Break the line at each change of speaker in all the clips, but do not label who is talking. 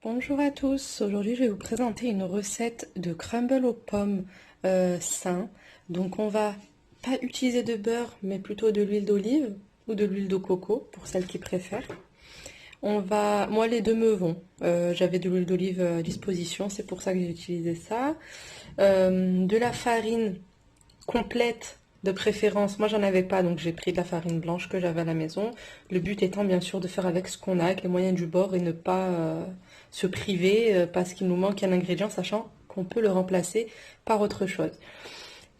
Bonjour à tous, aujourd'hui je vais vous présenter une recette de crumble aux pommes sain. Donc on va pas utiliser de beurre mais plutôt de l'huile d'olive ou de l'huile de coco pour celles qui préfèrent. Moi les deux me vont. J'avais de l'huile d'olive à disposition, c'est pour ça que j'ai utilisé ça. De la farine complète de préférence, moi j'en avais pas donc j'ai pris de la farine blanche que j'avais à la maison. Le but étant bien sûr de faire avec ce qu'on a, avec les moyens du bord et ne pas se priver parce qu'il nous manque un ingrédient, sachant qu'on peut le remplacer par autre chose.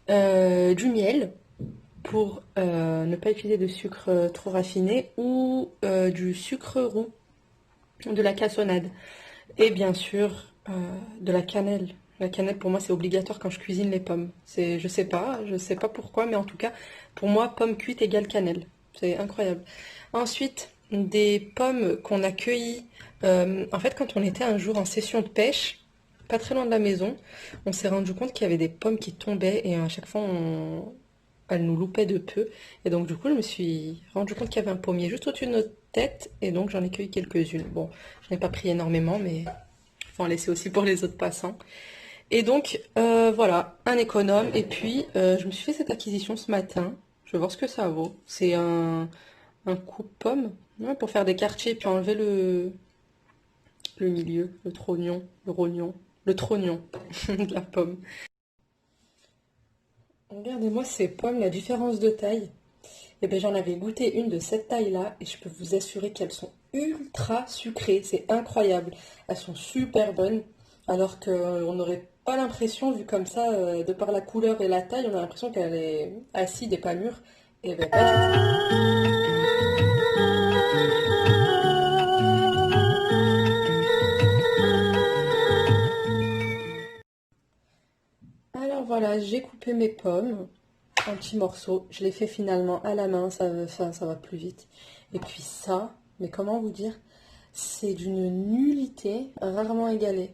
Du miel pour ne pas utiliser de sucre trop raffiné ou du sucre roux, de la cassonade et bien sûr de la cannelle. La cannelle pour moi c'est obligatoire quand je cuisine les pommes. Je sais pas pourquoi, mais en tout cas pour moi pomme cuite égale cannelle. C'est incroyable. Ensuite des pommes qu'on a cueillies. En fait quand on était un jour en session de pêche, pas très loin de la maison, on s'est rendu compte qu'il y avait des pommes qui tombaient et à chaque fois elles nous loupaient de peu. Et donc du coup je me suis rendu compte qu'il y avait un pommier juste au-dessus de notre tête et donc j'en ai cueilli quelques-unes. Bon, je n'ai pas pris énormément mais faut en laisser aussi pour les autres passants. Et donc, voilà, un économe. Et puis, je me suis fait cette acquisition ce matin. Je vais voir ce que ça vaut. C'est un coupe-pomme, ouais, pour faire des quartiers, puis enlever le milieu, le trognon, le rognon, le trognon de la pomme. Regardez-moi ces pommes, la différence de taille. Eh bien, j'en avais goûté une de cette taille-là, et je peux vous assurer qu'elles sont ultra sucrées. C'est incroyable. Elles sont super bonnes. Alors qu'on n'aurait pas l'impression, vu comme ça, de par la couleur et la taille, on a l'impression qu'elle est acide et pas mûre. Et ben pas du tout. Alors voilà, j'ai coupé mes pommes en petits morceaux. Je les fais finalement à la main, ça va plus vite. Et puis ça, mais comment vous dire, c'est d'une nullité rarement égalée.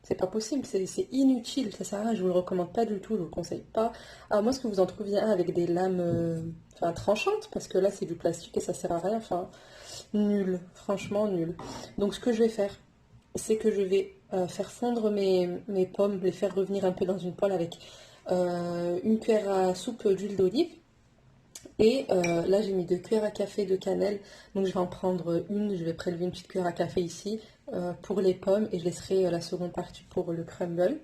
C'est pas possible, c'est inutile, ça sert à rien, je vous le recommande pas du tout, je vous le conseille pas. À moins que vous en trouviez un avec des lames enfin, tranchantes, parce que là c'est du plastique et ça sert à rien, enfin nul, franchement nul. Donc ce que je vais faire, c'est que je vais faire fondre mes pommes, les faire revenir un peu dans une poêle avec une cuillère à soupe d'huile d'olive. Et là, j'ai mis 2 cuillères à café de cannelle. Donc, je vais en prendre une. Je vais prélever une petite cuillère à café ici pour les pommes. Et je laisserai la seconde partie pour le crumble.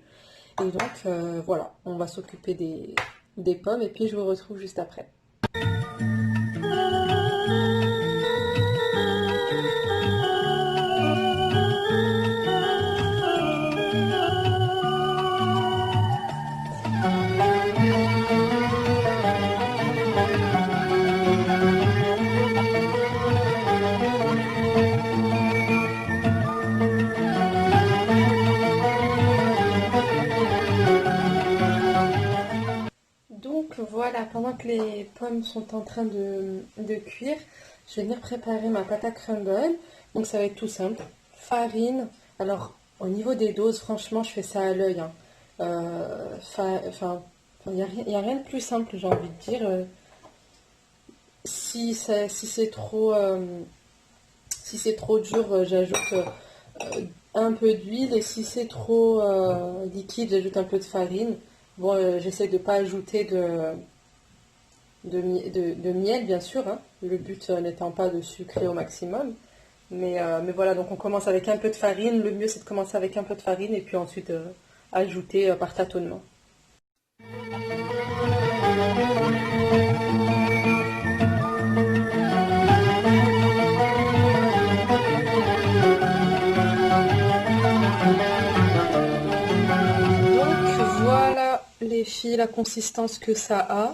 Et donc, voilà, on va s'occuper des pommes. Et puis, je vous retrouve juste après. Donc, voilà, pendant que les pommes sont en train de cuire, je vais venir préparer ma pâte à crumble. Donc, ça va être tout simple. Farine. Alors, au niveau des doses, franchement, je fais ça à l'œil, hein. Enfin, il y a rien de plus simple, j'ai envie de dire. Si c'est trop dur, j'ajoute un peu d'huile. Et si c'est trop liquide, j'ajoute un peu de farine. Bon, j'essaie de ne pas ajouter de miel, bien sûr, hein. Le but n'étant pas de sucrer au maximum. Mais voilà, donc on commence avec un peu de farine. Le mieux, c'est de commencer avec un peu de farine et puis ensuite ajouter par tâtonnement. Donc voilà les filles, la consistance que ça a.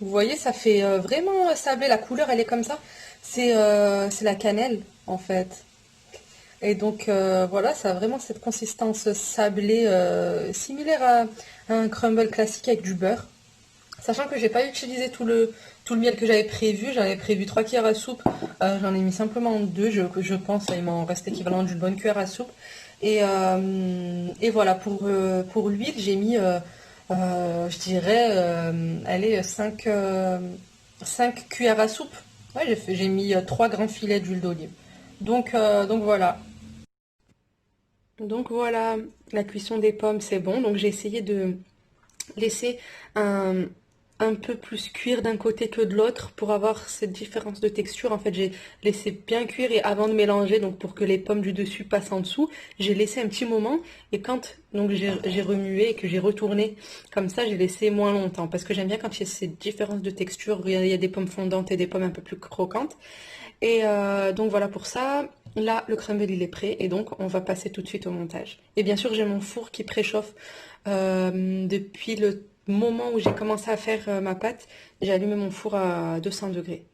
Vous voyez, ça fait vraiment sablé. La couleur, elle est comme ça. C'est la cannelle, en fait. Et donc, voilà, ça a vraiment cette consistance sablée, similaire à un crumble classique avec du beurre. Sachant que j'ai pas utilisé tout le miel que j'avais prévu. J'avais prévu 3 cuillères à soupe. J'en ai mis simplement 2, je pense. Il m'en reste l'équivalent d'une bonne cuillère à soupe. Et voilà, pour l'huile, j'ai mis, je dirais, allez, 5 cuillères à soupe. Ouais, j'ai mis 3 grands filets d'huile d'olive. Donc voilà. Donc voilà, la cuisson des pommes, c'est bon. Donc j'ai essayé de laisser un, un peu plus cuire d'un côté que de l'autre pour avoir cette différence de texture. En fait, j'ai laissé bien cuire et avant de mélanger, donc pour que les pommes du dessus passent en dessous, j'ai laissé un petit moment et quand donc j'ai remué et que j'ai retourné comme ça, j'ai laissé moins longtemps parce que j'aime bien quand il y a cette différence de texture. Il y a des pommes fondantes et des pommes un peu plus croquantes. Et donc voilà pour ça. Là, le crumble il est prêt et donc on va passer tout de suite au montage. Et bien sûr, j'ai mon four qui préchauffe depuis le moment où j'ai commencé à faire ma pâte. J'ai allumé mon four à 200 degrés.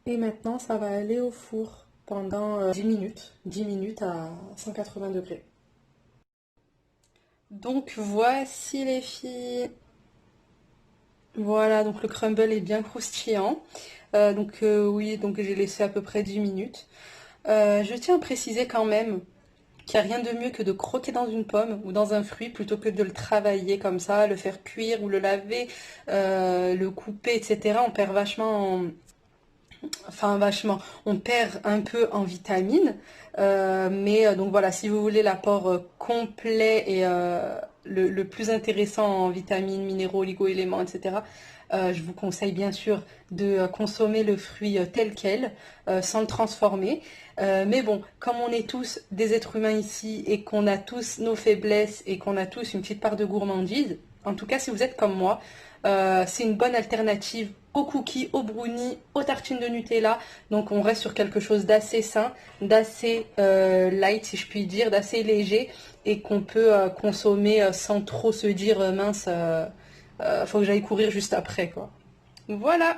Et maintenant, ça va aller au four pendant 10 minutes à 180 degrés. Donc voici les filles. Voilà, donc le crumble est bien croustillant. Oui, donc j'ai laissé à peu près 10 minutes. Je tiens à préciser quand même qu'il n'y a rien de mieux que de croquer dans une pomme ou dans un fruit plutôt que de le travailler comme ça, le faire cuire ou le laver, le couper, etc. On perd vachement, on perd un peu en vitamines. Donc voilà, si vous voulez l'apport complet et le plus intéressant en vitamines, minéraux, oligo-éléments, etc., je vous conseille bien sûr de consommer le fruit tel quel, sans le transformer. Mais bon, comme on est tous des êtres humains ici et qu'on a tous nos faiblesses et qu'on a tous une petite part de gourmandise, en tout cas si vous êtes comme moi, c'est une bonne alternative aux cookies, aux brownies, aux tartines de Nutella. Donc on reste sur quelque chose d'assez sain, d'assez light si je puis dire, d'assez léger et qu'on peut consommer sans trop se dire mince, faut que j'aille courir juste après quoi. Voilà.